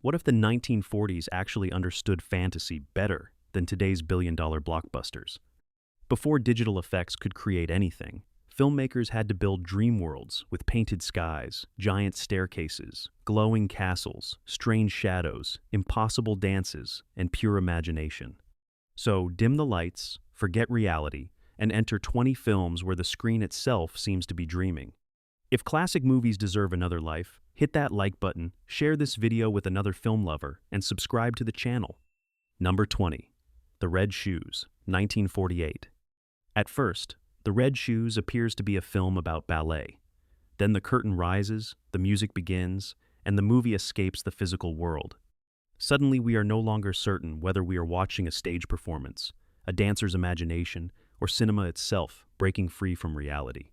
What if the 1940s actually understood fantasy better than today's billion-dollar blockbusters? Before digital effects could create anything, filmmakers had to build dream worlds with painted skies, giant staircases, glowing castles, strange shadows, impossible dances, and pure imagination. So dim the lights, forget reality, and enter 20 films where the screen itself seems to be dreaming. If classic movies deserve another life, hit that like button, share this video with another film lover, and subscribe to the channel. Number 20. The Red Shoes, 1948. At first, The Red Shoes appears to be a film about ballet. Then the curtain rises, the music begins, and the movie escapes the physical world. Suddenly we are no longer certain whether we are watching a stage performance, a dancer's imagination, or cinema itself breaking free from reality.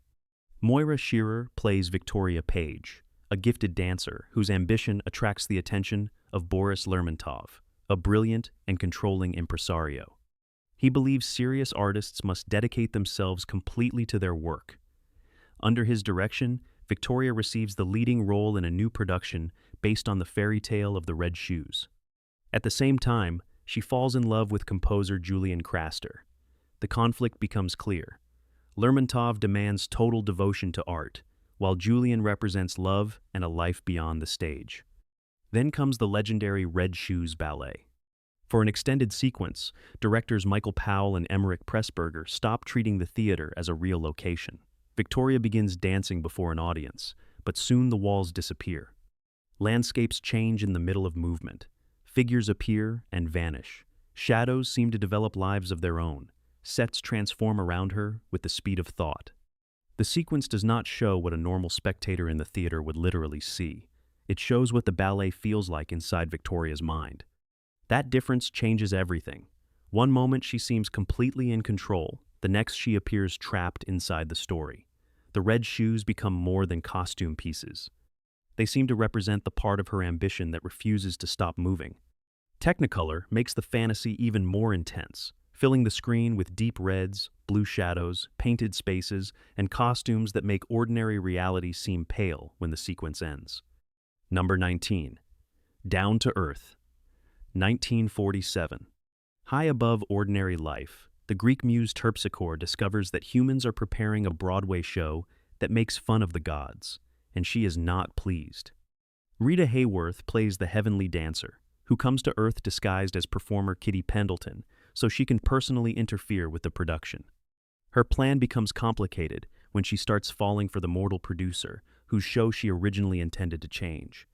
Moira Shearer plays Victoria Page, a gifted dancer whose ambition attracts the attention of Boris Lermontov, a brilliant and controlling impresario. He believes serious artists must dedicate themselves completely to their work. Under his direction, Victoria receives the leading role in a new production based on the fairy tale of the Red Shoes. At the same time, she falls in love with composer Julian Craster. The conflict becomes clear. Lermontov demands total devotion to art, while Julian represents love and a life beyond the stage. Then comes the legendary Red Shoes Ballet. For an extended sequence, directors Michael Powell and Emmerich Pressburger stop treating the theater as a real location. Victoria begins dancing before an audience, but soon the walls disappear. Landscapes change in the middle of movement. Figures appear and vanish. Shadows seem to develop lives of their own. Sets transform around her with the speed of thought. The sequence does not show what a normal spectator in the theater would literally see. It shows what the ballet feels like inside Victoria's mind. That difference changes everything. One moment she seems completely in control, the next she appears trapped inside the story. The red shoes become more than costume pieces. They seem to represent the part of her ambition that refuses to stop moving. Technicolor makes the fantasy even more intense, filling the screen with deep reds, blue shadows, painted spaces, and costumes that make ordinary reality seem pale when the sequence ends. Number 19. Down to Earth, 1947. High above ordinary life, the Greek muse Terpsichore discovers that humans are preparing a Broadway show that makes fun of the gods, and she is not pleased. Rita Hayworth plays the heavenly dancer, who comes to Earth disguised as performer Kitty Pendleton, so she can personally interfere with the production. Her plan becomes complicated when she starts falling for the mortal producer, whose show she originally intended to change.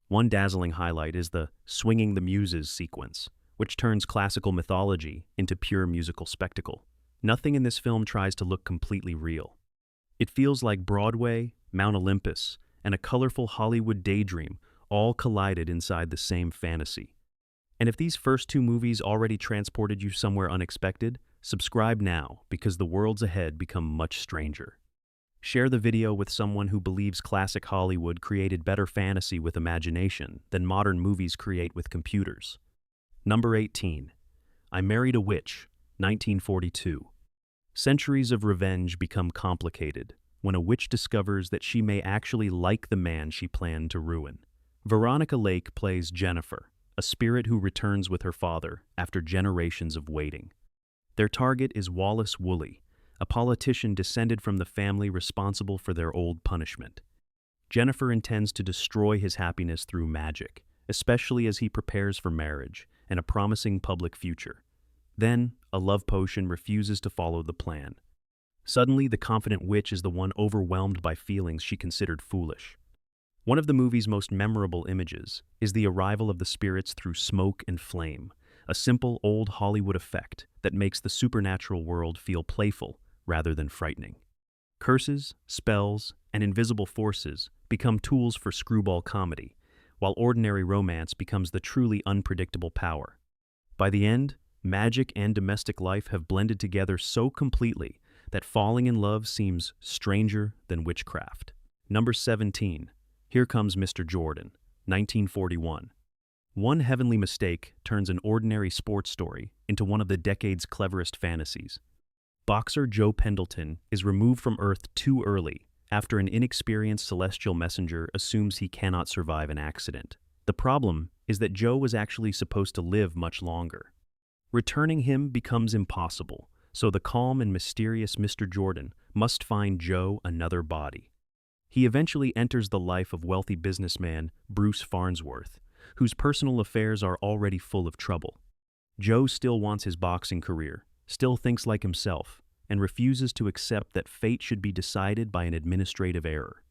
One dazzling highlight is the Swinging the Muses sequence, which turns classical mythology into pure musical spectacle. Nothing in this film tries to look completely real. It feels like Broadway, Mount Olympus, and a colorful Hollywood daydream all collided inside the same fantasy. And if these first two movies already transported you somewhere unexpected, subscribe now because the worlds ahead become much stranger. Share the video with someone who believes classic Hollywood created better fantasy with imagination than modern movies create with computers. Number 18. I Married a Witch, 1942. Centuries of revenge become complicated when a witch discovers that she may actually like the man she planned to ruin. Veronica Lake plays Jennifer, a spirit who returns with her father after generations of waiting. Their target is Wallace Woolley, a politician descended from the family responsible for their old punishment. Jennifer intends to destroy his happiness through magic, especially as he prepares for marriage and a promising public future. Then, a love potion refuses to follow the plan. Suddenly, the confident witch is the one overwhelmed by feelings she considered foolish. One of the movie's most memorable images is the arrival of the spirits through smoke and flame, a simple old Hollywood effect that makes the supernatural world feel playful rather than frightening. Curses, spells, and invisible forces become tools for screwball comedy, while ordinary romance becomes the truly unpredictable power. By the end, magic and domestic life have blended together so completely that falling in love seems stranger than witchcraft. Number 17. Here Comes Mr. Jordan, 1941. One heavenly mistake turns an ordinary sports story into one of the decade's cleverest fantasies. Boxer Joe Pendleton is removed from Earth too early after an inexperienced celestial messenger assumes he cannot survive an accident. The problem is that Joe was actually supposed to live much longer. Returning him becomes impossible, so the calm and mysterious Mr. Jordan must find Joe another body. He eventually enters the life of wealthy businessman Bruce Farnsworth, whose personal affairs are already full of trouble. Joe still wants his boxing career, still thinks like himself, and refuses to accept that fate should be decided by an administrative error.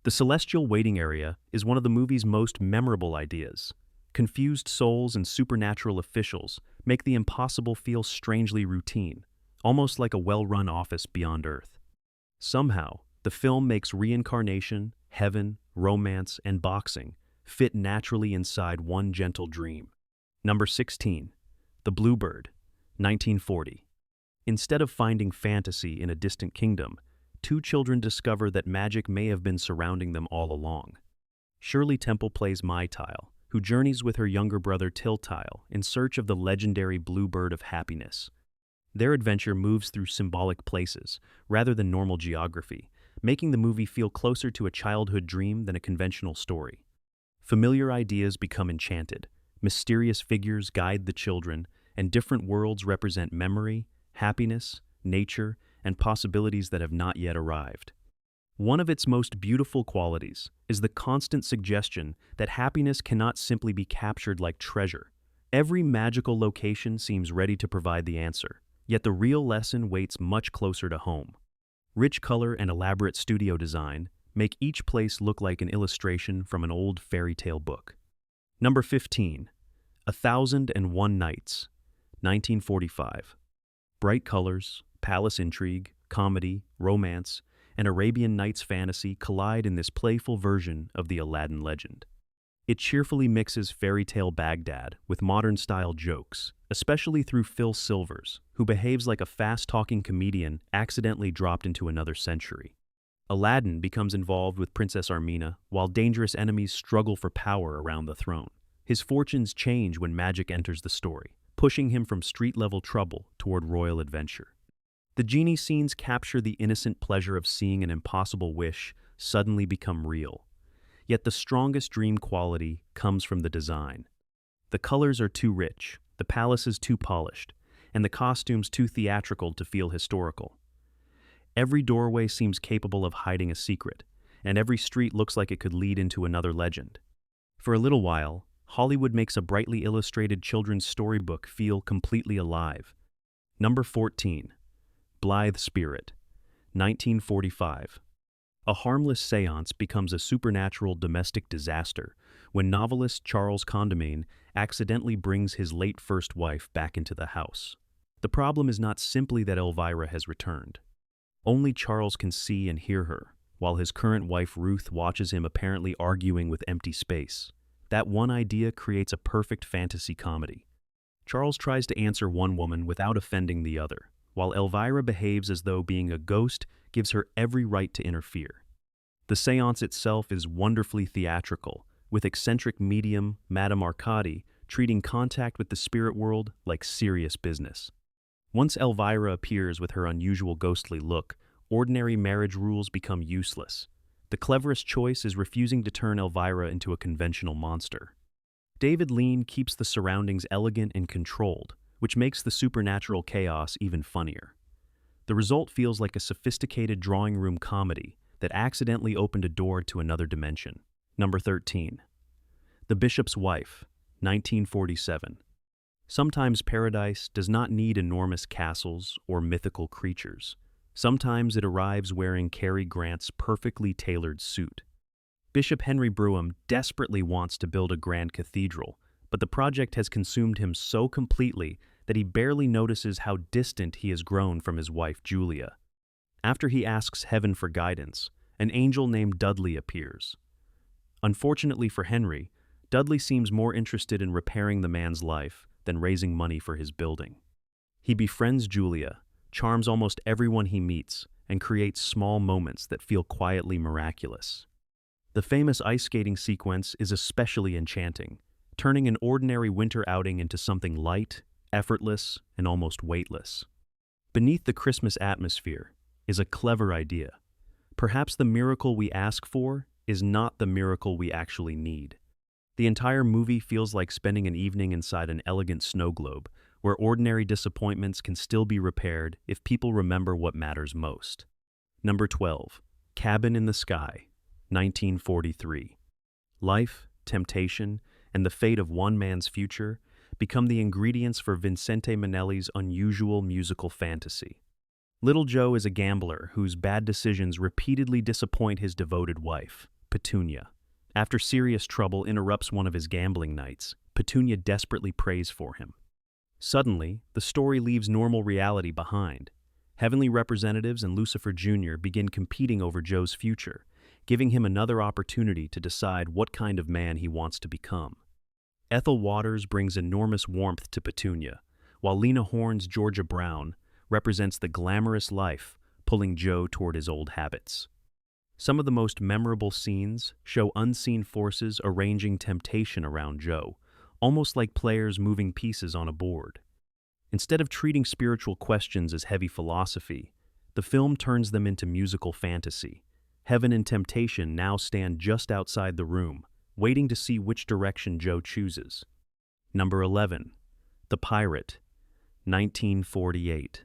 The celestial waiting area is one of the movie's most memorable ideas. Confused souls and supernatural officials make the impossible feel strangely routine, almost like a well-run office beyond Earth. Somehow, the film makes reincarnation, heaven, romance, and boxing fit naturally inside one gentle dream. Number 16. The Bluebird, 1940. Instead of finding fantasy in a distant kingdom, two children discover that magic may have been surrounding them all along. Shirley Temple plays Mai Tile, who journeys with her younger brother Tiltile in search of the legendary Bluebird of happiness. Their adventure moves through symbolic places, rather than normal geography, making the movie feel closer to a childhood dream than a conventional story. Familiar ideas become enchanted, mysterious figures guide the children, and different worlds represent memory, happiness, nature, and possibilities that have not yet arrived. One of its most beautiful qualities is the constant suggestion that happiness cannot simply be captured like treasure. Every magical location seems ready to provide the answer, yet the real lesson waits much closer to home. Rich color and elaborate studio design make each place look like an illustration from an old fairy tale book. Number 15. 1001 Nights, 1945. Bright colors, palace intrigue, comedy, romance, and Arabian Nights fantasy collide in this playful version of the Aladdin legend. It cheerfully mixes fairy tale Baghdad with modern-style jokes, especially through Phil Silvers, who behaves like a fast-talking comedian accidentally dropped into another century. Aladdin becomes involved with Princess Armina, while dangerous enemies struggle for power around the throne. His fortunes change when magic enters the story, pushing him from street-level trouble toward royal adventure. The genie scenes capture the innocent pleasure of seeing an impossible wish suddenly become real. Yet the strongest dream quality comes from the design. The colors are too rich, the palace is too polished, and the costumes too theatrical to feel historical. Every doorway seems capable of hiding a secret, and every street looks like it could lead into another legend. For a little while, Hollywood makes a brightly illustrated children's storybook feel completely alive. Number 14. Blithe Spirit, 1945. A harmless seance becomes a supernatural domestic disaster when novelist Charles Condamine accidentally brings his late first wife back into the house. The problem is not simply that Elvira has returned. Only Charles can see and hear her, while his current wife Ruth watches him apparently arguing with empty space. That one idea creates a perfect fantasy comedy. Charles tries to answer one woman without offending the other, while Elvira behaves as though being a ghost gives her every right to interfere. The seance itself is wonderfully theatrical, with eccentric medium Madame Arcady treating contact with the spirit world like serious business. Once Elvira appears with her unusual ghostly look, ordinary marriage rules become useless. The cleverest choice is refusing to turn Elvira into a conventional monster. David Lean keeps the surroundings elegant and controlled, which makes the supernatural chaos even funnier. The result feels like a sophisticated drawing room comedy that accidentally opened a door to another dimension. Number 13. The Bishop's Wife, 1947. Sometimes paradise does not need enormous castles or mythical creatures. Sometimes it arrives wearing Cary Grant's perfectly tailored suit. Bishop Henry Brougham desperately wants to build a grand cathedral, but the project has consumed him so completely that he barely notices how distant he has grown from his wife Julia. After he asks heaven for guidance, an angel named Dudley appears. Unfortunately for Henry, Dudley seems more interested in repairing the man's life than raising money for his building. He befriends Julia, charms almost everyone he meets, and creates small moments that feel quietly miraculous. The famous ice skating sequence is especially enchanting, turning an ordinary winter outing into something light, effortless, and almost weightless. Beneath the Christmas atmosphere is a clever idea. Perhaps the miracle we ask for is not the miracle we actually need. The entire movie feels like spending an evening inside an elegant snow globe, where ordinary disappointments can still be repaired if people remember what matters most. Number 12. Cabin in the Sky, 1943. Life, temptation, and the fate of one man's future become the ingredients for Vincente Minnelli's unusual musical fantasy. Little Joe is a gambler whose bad decisions repeatedly disappoint his devoted wife, Petunia. After serious trouble interrupts one of his gambling nights, Petunia desperately prays for him. Suddenly, the story leaves normal reality behind. Heavenly representatives and Lucifer Jr. begin competing over Joe's future, giving him another opportunity to decide what kind of man he wants to become. Ethel Waters brings enormous warmth to Petunia, while Lena Horne's Georgia Brown represents the glamorous life, pulling Joe toward his old habits. Some of the most memorable scenes show unseen forces arranging temptation around Joe, almost like players moving pieces on a board. Instead of treating spiritual questions as heavy philosophy, the film turns them into musical fantasy. Heaven and temptation now stand just outside the room, waiting to see which direction Joe chooses. Number 11. The Pirate, 1948.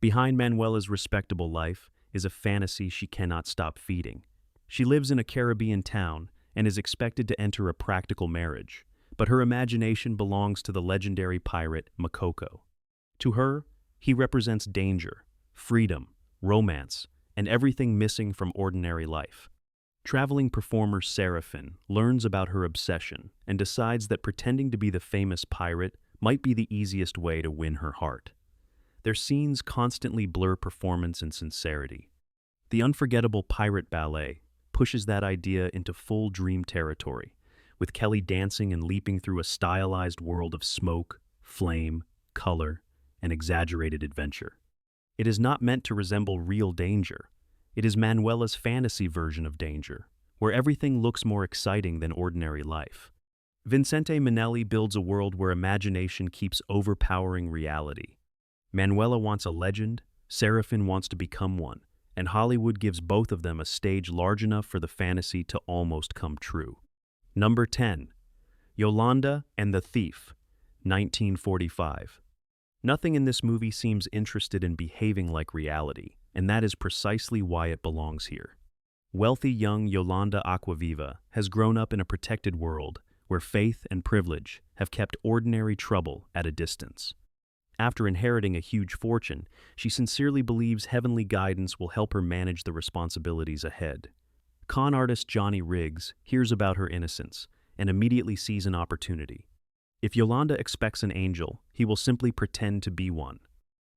Behind Manuela's respectable life is a fantasy she cannot stop feeding. She lives in a Caribbean town and is expected to enter a practical marriage, but her imagination belongs to the legendary pirate Makoko. To her, he represents danger, freedom, romance, and everything missing from ordinary life. Traveling performer Seraphin learns about her obsession and decides that pretending to be the famous pirate might be the easiest way to win her heart. Their scenes constantly blur performance and sincerity. The unforgettable pirate ballet pushes that idea into full dream territory, with Kelly dancing and leaping through a stylized world of smoke, flame, color, and exaggerated adventure. It is not meant to resemble real danger. It is Manuela's fantasy version of danger, where everything looks more exciting than ordinary life. Vincente Minnelli builds a world where imagination keeps overpowering reality. Manuela wants a legend, Seraphin wants to become one, and Hollywood gives both of them a stage large enough for the fantasy to almost come true. Number 10. Yolanda and the Thief, 1945. Nothing in this movie seems interested in behaving like reality, and that is precisely why it belongs here. Wealthy young Yolanda Aquaviva has grown up in a protected world where faith and privilege have kept ordinary trouble at a distance. After inheriting a huge fortune, she sincerely believes heavenly guidance will help her manage the responsibilities ahead. Con artist Johnny Riggs hears about her innocence and immediately sees an opportunity. If Yolanda expects an angel, he will simply pretend to be one.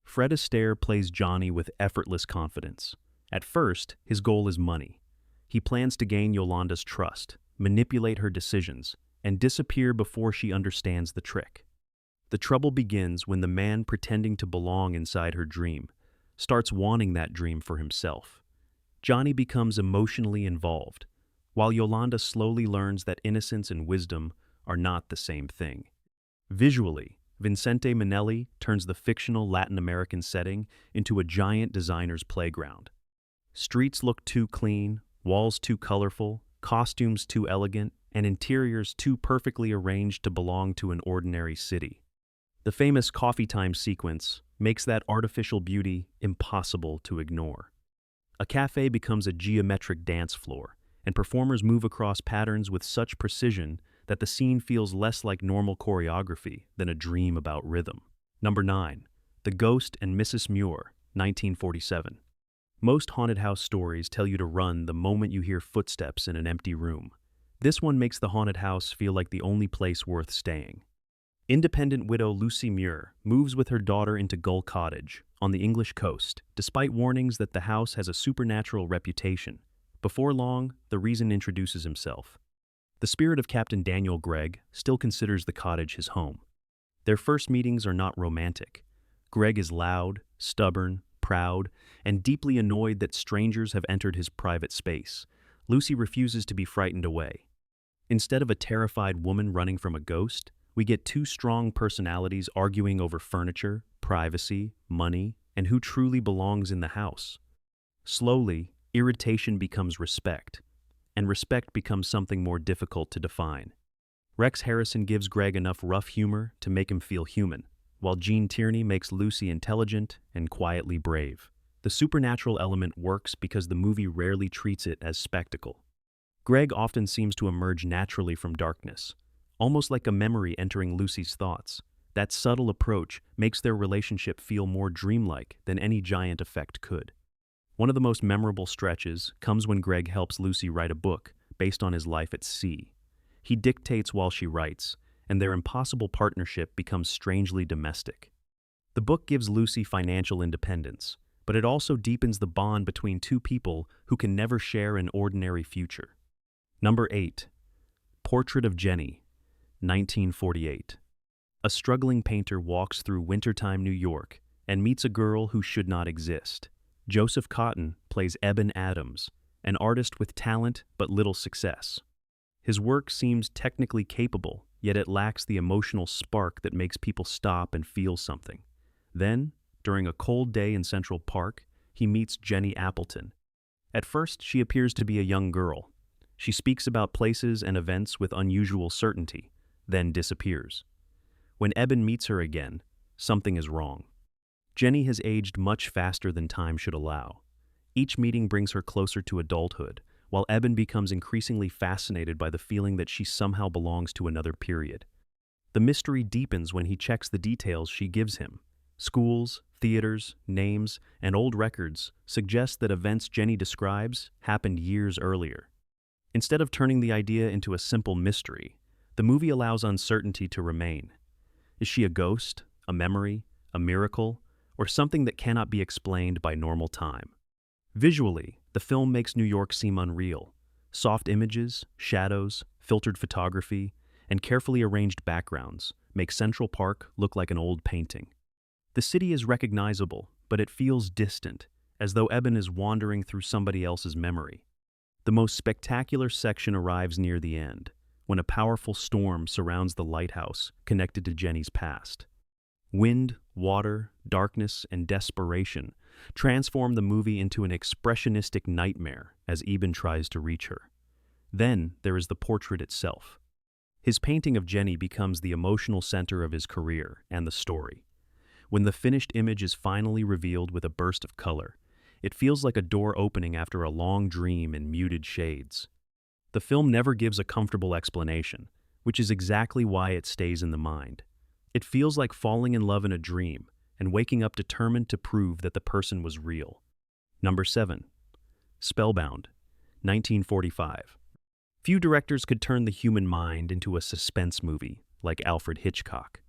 Fred Astaire plays Johnny with effortless confidence. At first, his goal is money. He plans to gain Yolanda's trust, manipulate her decisions, and disappear before she understands the trick. The trouble begins when the man pretending to belong inside her dream starts wanting that dream for himself. Johnny becomes emotionally involved, while Yolanda slowly learns that innocence and wisdom are not the same thing. Visually, Vincente Minnelli turns the fictional Latin American setting into a giant designer's playground. Streets look too clean, walls too colorful, costumes too elegant, and interiors too perfectly arranged to belong to an ordinary city. The famous coffee time sequence makes that artificial beauty impossible to ignore. A cafe becomes a geometric dance floor, and performers move across patterns with such precision that the scene feels less like normal choreography than a dream about rhythm. Number 9. The Ghost and Mrs. Muir, 1947. Most haunted house stories tell you to run the moment you hear footsteps in an empty room. This one makes the haunted house feel like the only place worth staying. Independent widow Lucy Muir moves with her daughter into Gull Cottage on the English coast, despite warnings that the house has a supernatural reputation. Before long, the reason introduces himself. The spirit of Captain Daniel Gregg still considers the cottage his home. Their first meetings are not romantic. Gregg is loud, stubborn, proud, and deeply annoyed that strangers have entered his private space. Lucy refuses to be frightened away. Instead of a terrified woman running from a ghost, we get two strong personalities arguing over furniture, privacy, money, and who truly belongs in the house. Slowly, irritation becomes respect, and respect becomes something more difficult to define. Rex Harrison gives Greg enough rough humor to make him feel human, while Gene Tierney makes Lucy intelligent and quietly brave. The supernatural element works because the movie rarely treats it as spectacle. Greg often seems to emerge naturally from darkness, almost like a memory entering Lucy's thoughts. That subtle approach makes their relationship feel more dreamlike than any giant effect could. One of the most memorable stretches comes when Greg helps Lucy write a book based on his life at sea. He dictates while she writes, and their impossible partnership becomes strangely domestic. The book gives Lucy financial independence, but it also deepens the bond between two people who can never share an ordinary future. Number 8. Portrait of Jennie, 1948. A struggling painter walks through wintertime New York and meets a girl who should not exist. Joseph Cotten plays Eben Adams, an artist with talent but little success. His work seems technically capable, yet it lacks the emotional spark that makes people stop and feel something. Then, during a cold day in Central Park, he meets Jennie Appleton. At first, she appears to be a young girl. She speaks about places and events with unusual certainty, then disappears. When Eben meets her again, something is wrong. Jennie has aged much faster than time should allow. Each meeting brings her closer to adulthood, while Eben becomes increasingly fascinated by the feeling that she somehow belongs to another period. The mystery deepens when he checks the details she gives him. Schools, theaters, names, and old records suggest that events Jennie describes happened years earlier. Instead of turning the idea into a simple mystery, the movie allows uncertainty to remain. Is she a ghost, a memory, a miracle, or something that cannot be explained by normal time? Visually, the film makes New York seem unreal. Soft images, shadows, filtered photography, and carefully arranged backgrounds make Central Park look like an old painting. The city is recognizable, but it feels distant, as though Eben is wandering through somebody else's memory. The most spectacular section arrives near the end, when a powerful storm surrounds the lighthouse connected to Jennie's past. Wind, water, darkness, and desperation transform the movie into an expressionistic nightmare as Eben tries to reach her. Then there is the portrait itself. His painting of Jennie becomes the emotional center of his career and the story. When the finished image is finally revealed with a burst of color, it feels like a door opening after a long dream in muted shades. The film never gives a comfortable explanation, which is exactly why it stays in the mind. It feels like falling in love in a dream and waking up determined to prove that the person was real. Number 7. Spellbound, 1945. Few directors could turn the human mind into a suspense movie like Alfred Hitchcock,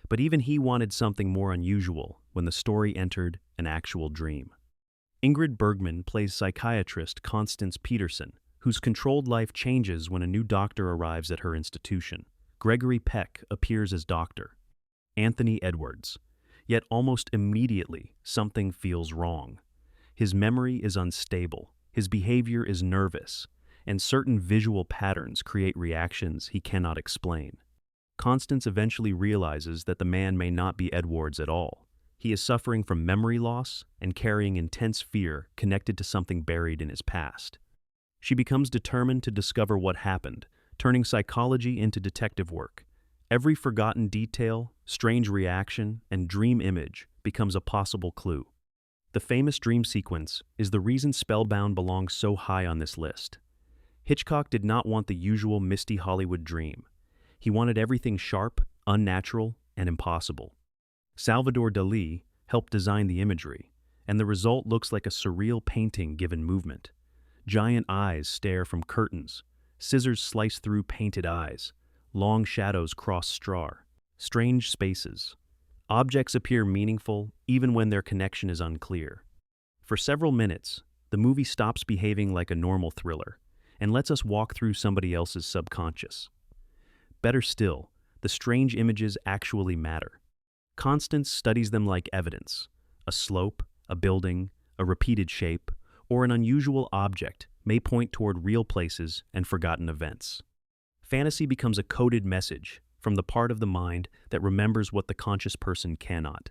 but even he wanted something more unusual when the story entered an actual dream. Ingrid Bergman plays psychiatrist Constance Peterson, whose controlled life changes when a new doctor arrives at her institution. Gregory Peck appears as doctor. Anthony Edwards. Yet almost immediately, something feels wrong. His memory is unstable, his behavior is nervous, and certain visual patterns create reactions he cannot explain. Constance eventually realizes that the man may not be Edwards at all. He is suffering from memory loss and carrying intense fear connected to something buried in his past. She becomes determined to discover what happened, turning psychology into detective work. Every forgotten detail, strange reaction, and dream image becomes a possible clue. The famous dream sequence is the reason Spellbound belongs so high on this list. Hitchcock did not want the usual misty Hollywood dream. He wanted everything sharp, unnatural, and impossible. Salvador Dali helped design the imagery, and the result looks like a surreal painting given movement. Giant eyes stare from curtains, scissors slice through painted eyes, long shadows cross straw, strange spaces. Objects appear meaningful even when their connection is unclear. For several minutes, the movie stops behaving like a normal thriller and lets us walk through somebody else's subconscious. Better still, the strange images actually matter. Constance studies them like evidence. A slope, a building, a repeated shape, or an unusual object may point toward real places and forgotten events. Fantasy becomes a coded message from the part of the mind that remembers what the conscious person cannot.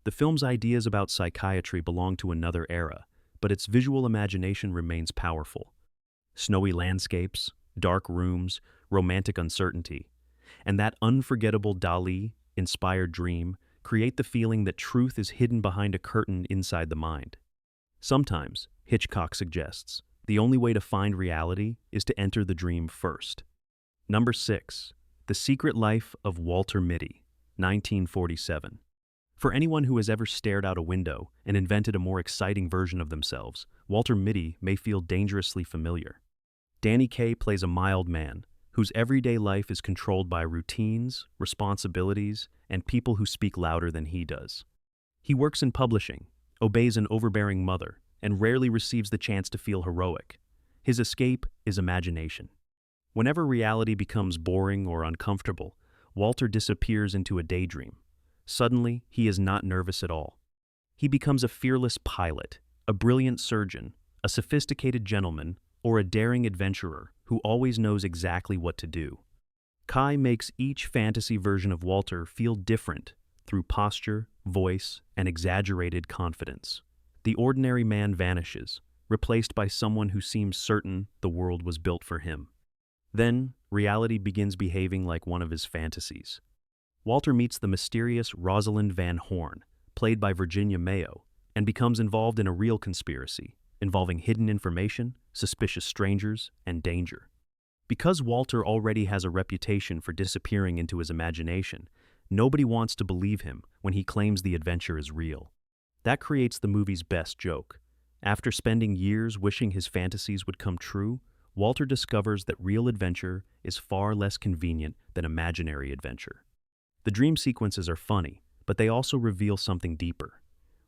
The film's ideas about psychiatry belong to another era, but its visual imagination remains powerful. Snowy landscapes, dark rooms, romantic uncertainty. and that unforgettable Dali-inspired dream create the feeling that truth is hidden behind a curtain inside the mind. Sometimes, Hitchcock suggests, the only way to find reality is to enter the dream first. Number 6. The Secret Life of Walter Mitty, 1947. For anyone who has ever stared out a window and invented a more exciting version of themselves, Walter Mitty may feel dangerously familiar. Danny Kaye plays a mild man whose everyday life is controlled by routines, responsibilities, and people who speak louder than he does. He works in publishing, obeys an overbearing mother, and rarely receives the chance to feel heroic. His escape is imagination. Whenever reality becomes boring or uncomfortable, Walter disappears into a daydream. Suddenly, he is not nervous at all. He becomes a fearless pilot, a brilliant surgeon, a sophisticated gentleman, or a daring adventurer who always knows exactly what to do. Kaye makes each fantasy version of Walter feel different through posture, voice, and exaggerated confidence. The ordinary man vanishes, replaced by someone who seems certain the world was built for him. Then, reality begins behaving like one of his fantasies. Walter meets the mysterious Rosalind Van Horn, played by Virginia Mayo, and becomes involved in a real conspiracy, involving hidden information, suspicious strangers, and danger. Because Walter already has a reputation for disappearing into his imagination, nobody wants to believe him when he claims the adventure is real. That creates the movie's best joke. After spending years wishing his fantasies would come true, Walter discovers that real adventure is far less convenient than imaginary adventure. The dream sequences are funny, but they also reveal something deeper.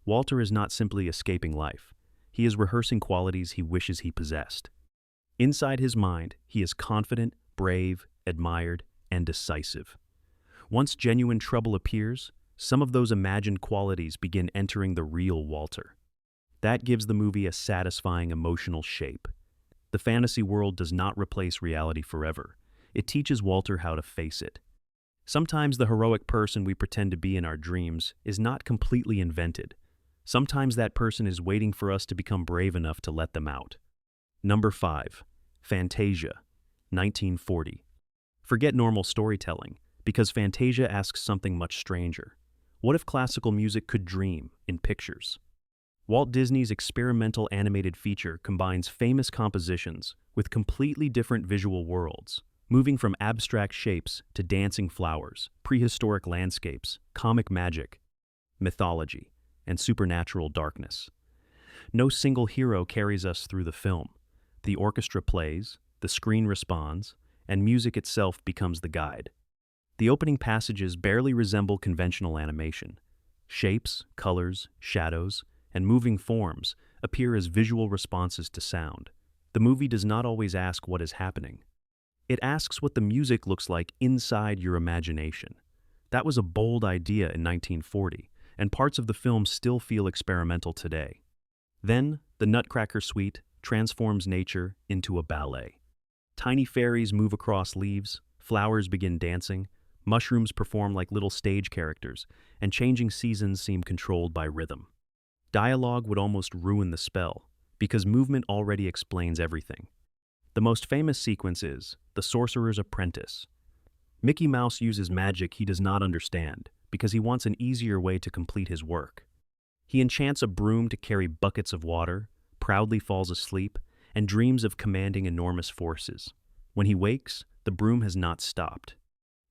Walter is not simply escaping life. He is rehearsing qualities he wishes he possessed. Inside his mind, he is confident, brave, admired, and decisive. Once genuine trouble appears, some of those imagined qualities begin entering the real Walter. That gives the movie a satisfying emotional shape. The fantasy world does not replace reality forever. It teaches Walter how to face it. Sometimes the heroic person we pretend to be in our dreams is not completely invented. Sometimes that person is waiting for us to become brave enough to let them out. Number 5. Fantasia, 1940. Forget normal storytelling, because Fantasia asks something much stranger. What if classical music could dream in pictures? Walt Disney's experimental animated feature combines famous compositions with completely different visual worlds, moving from abstract shapes to dancing flowers, prehistoric landscapes, comic magic, mythology, and supernatural darkness. No single hero carries us through the film. The orchestra plays, the screen responds, and music itself becomes the guide. The opening passages barely resemble conventional animation. Shapes, colors, shadows, and moving forms appear as visual responses to sound. The movie does not always ask what is happening. It asks what the music looks like inside your imagination. That was a bold idea in 1940, and parts of the film still feel experimental today. Then, the Nutcracker Suite transforms nature into a ballet. Tiny fairies move across leaves, flowers begin dancing, mushrooms perform like little stage characters, and changing seasons seem controlled by rhythm. Dialogue would almost ruin the spell, because movement already explains everything. The most famous sequence is The Sorcerer's Apprentice. Mickey Mouse uses magic he does not understand because he wants an easier way to complete his work. He enchants a broom to carry buckets of water, proudly falls asleep, and dreams of commanding enormous forces. When he wakes, the broom has not stopped.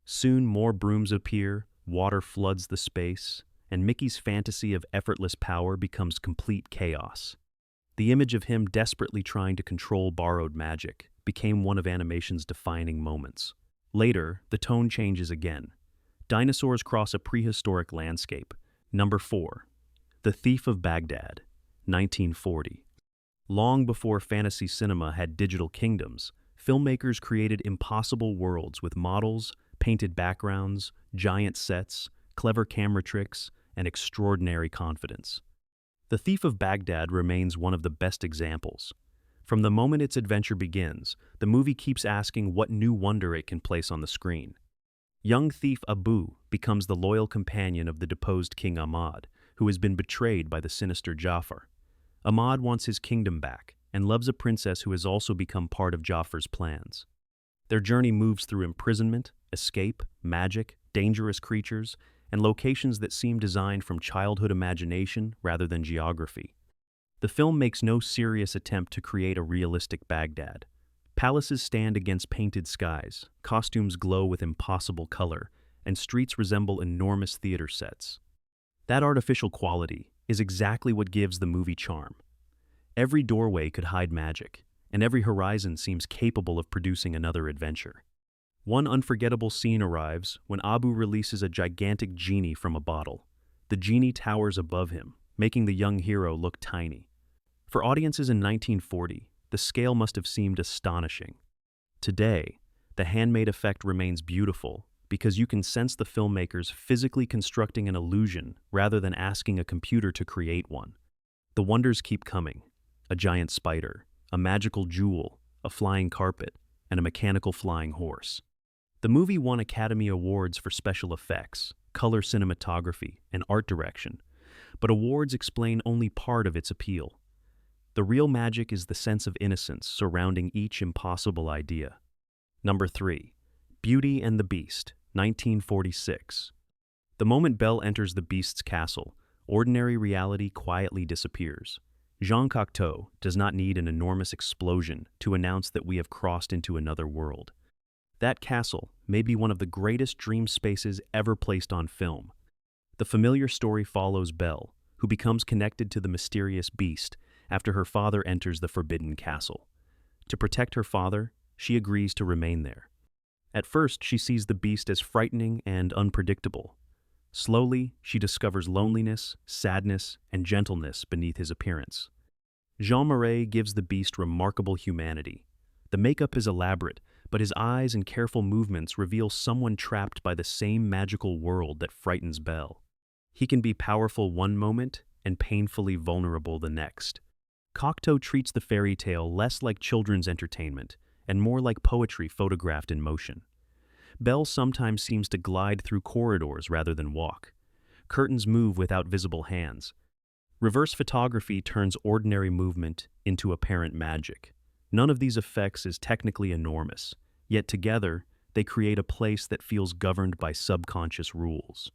Soon more brooms appear, water floods the space, and Mickey's fantasy of effortless power becomes complete chaos. The image of him desperately trying to control borrowed magic became one of animation's defining moments. Later, the tone changes again. Dinosaurs cross a prehistoric landscape. Number 4. The Thief of Baghdad, 1940. Long before fantasy cinema had digital kingdoms, filmmakers created impossible worlds with models, painted backgrounds, giant sets, clever camera tricks, and extraordinary confidence. The Thief of Baghdad remains one of the best examples. From the moment its adventure begins, the movie keeps asking what new wonder it can place on the screen. Young thief Abu becomes the loyal companion of the deposed King Ahmad, who has been betrayed by the sinister Jafar. Ahmad wants his kingdom back and loves a princess who has also become part of Jafar's plans. Their journey moves through imprisonment, escape, magic, dangerous creatures, and locations that seem designed from childhood imagination rather than geography. The film makes no serious attempt to create a realistic Baghdad. Palaces stand against painted skies, costumes glow with impossible color, and streets resemble enormous theater sets. That artificial quality is exactly what gives the movie charm. Every doorway could hide magic, and every horizon seems capable of producing another adventure. One unforgettable scene arrives when Abu releases a gigantic genie from a bottle. The genie towers above him, making the young hero look tiny. For audiences in 1940, the scale must have seemed astonishing. Today, the handmade effect remains beautiful because you can sense the filmmakers physically constructing an illusion rather than asking a computer to create one. The wonders keep coming: a giant spider, a magical jewel, a flying carpet, and a mechanical flying horse. The movie won Academy Awards for special effects, color cinematography, and art direction, but awards explain only part of its appeal. The real magic is the sense of innocence surrounding each impossible idea. Number 3. Beauty and the Beast, 1946. The moment Belle enters the Beast's castle, ordinary reality quietly disappears. Jean Cocteau does not need an enormous explosion to announce that we have crossed into another world. That castle may be one of the greatest dream spaces ever placed on film. The familiar story follows Belle, who becomes connected to the mysterious Beast after her father enters the forbidden castle. To protect her father, she agrees to remain there. At first, she sees the Beast as frightening and unpredictable. Slowly, she discovers loneliness, sadness, and gentleness beneath his appearance. Jean Marais gives the Beast remarkable humanity. The makeup is elaborate, but his eyes and careful movements reveal someone trapped by the same magical world that frightens Belle. He can be powerful one moment and painfully vulnerable the next. Cocteau treats the fairy tale less like children's entertainment and more like poetry photographed in motion. Belle sometimes seems to glide through corridors rather than walk. Curtains move without visible hands. Reverse photography turns ordinary movement into apparent magic. None of these effects is technically enormous, yet together they create a place that feels governed by subconscious rules.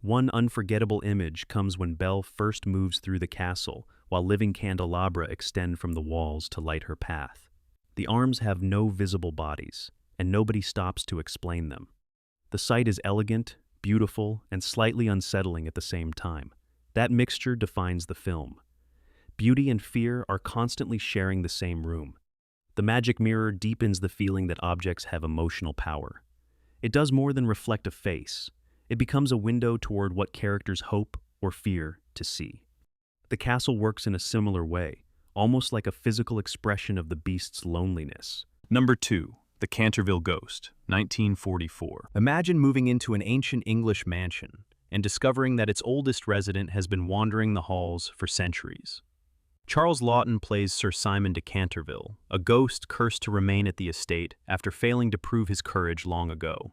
One unforgettable image comes when Belle first moves through the castle while living candelabra extend from the walls to light her path. The arms have no visible bodies, and nobody stops to explain them. The sight is elegant, beautiful, and slightly unsettling at the same time. That mixture defines the film. Beauty and fear are constantly sharing the same room. The magic mirror deepens the feeling that objects have emotional power. It does more than reflect a face. It becomes a window toward what characters hope or fear to see. The castle works in a similar way, almost like a physical expression of the Beast's loneliness. Number 2. The Canterville Ghost, 1944. Imagine moving into an ancient English mansion and discovering that its oldest resident has been wandering the halls for centuries. Charles Laughton plays Sir Simon de Canterville, a ghost cursed to remain at the estate after failing to prove his courage long ago.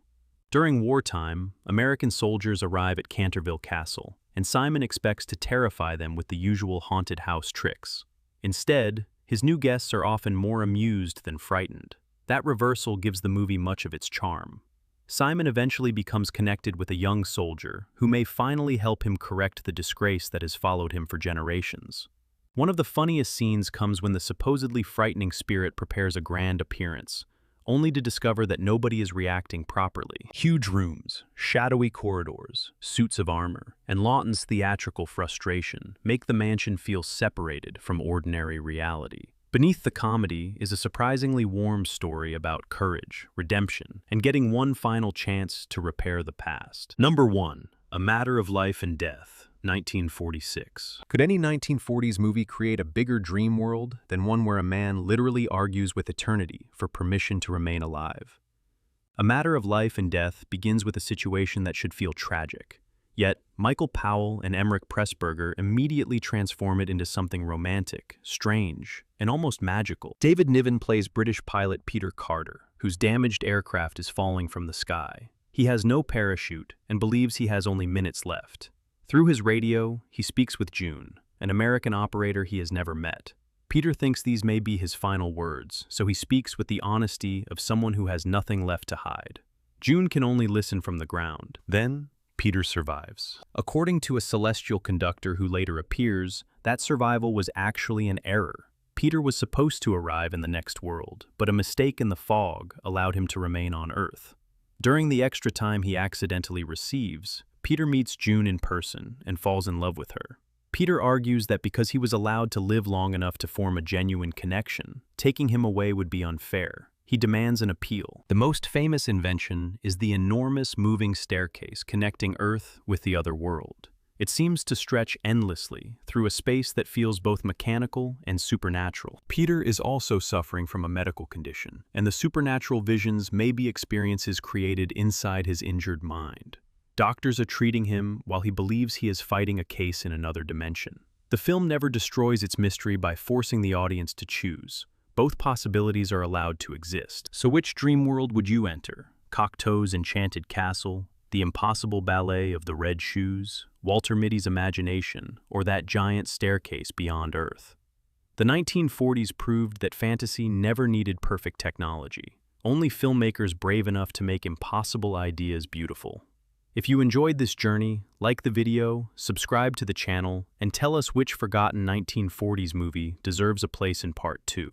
During wartime, American soldiers arrive at Canterville Castle, and Simon expects to terrify them with the usual haunted house tricks. Instead, his new guests are often more amused than frightened. That reversal gives the movie much of its charm. Simon eventually becomes connected with a young soldier who may finally help him correct the disgrace that has followed him for generations. One of the funniest scenes comes when the supposedly frightening spirit prepares a grand appearance, only to discover that nobody is reacting properly. Huge rooms, shadowy corridors, suits of armor, and Laughton's theatrical frustration make the mansion feel separated from ordinary reality. Beneath the comedy is a surprisingly warm story about courage, redemption, and getting one final chance to repair the past. Number 1. A Matter of Life and Death, 1946. Could any 1940s movie create a bigger dream world than one where a man literally argues with eternity for permission to remain alive? A Matter of Life and Death begins with a situation that should feel tragic. Yet, Michael Powell and Emmerich Pressburger immediately transform it into something romantic, strange, and almost magical. David Niven plays British pilot Peter Carter, whose damaged aircraft is falling from the sky. He has no parachute and believes he has only minutes left. Through his radio, he speaks with June, an American operator he has never met. Peter thinks these may be his final words, so he speaks with the honesty of someone who has nothing left to hide. June can only listen from the ground. Then, Peter survives. According to a celestial conductor who later appears, that survival was actually an error. Peter was supposed to arrive in the next world, but a mistake in the fog allowed him to remain on Earth. During the extra time he accidentally receives, Peter meets June in person and falls in love with her. Peter argues that because he was allowed to live long enough to form a genuine connection, taking him away would be unfair. He demands an appeal. The most famous invention is the enormous moving staircase connecting Earth with the other world. It seems to stretch endlessly through a space that feels both mechanical and supernatural. Peter is also suffering from a medical condition, and the supernatural visions may be experiences created inside his injured mind. Doctors are treating him while he believes he is fighting a case in another dimension. The film never destroys its mystery by forcing the audience to choose. Both possibilities are allowed to exist. So which dream world would you enter? Cocteau's enchanted castle, the impossible ballet of the red shoes, Walter Mitty's imagination, or that giant staircase beyond Earth? The 1940s proved that fantasy never needed perfect technology, only filmmakers brave enough to make impossible ideas beautiful. If you enjoyed this journey, like the video, subscribe to the channel, and tell us which forgotten 1940s movie deserves a place in Part 2.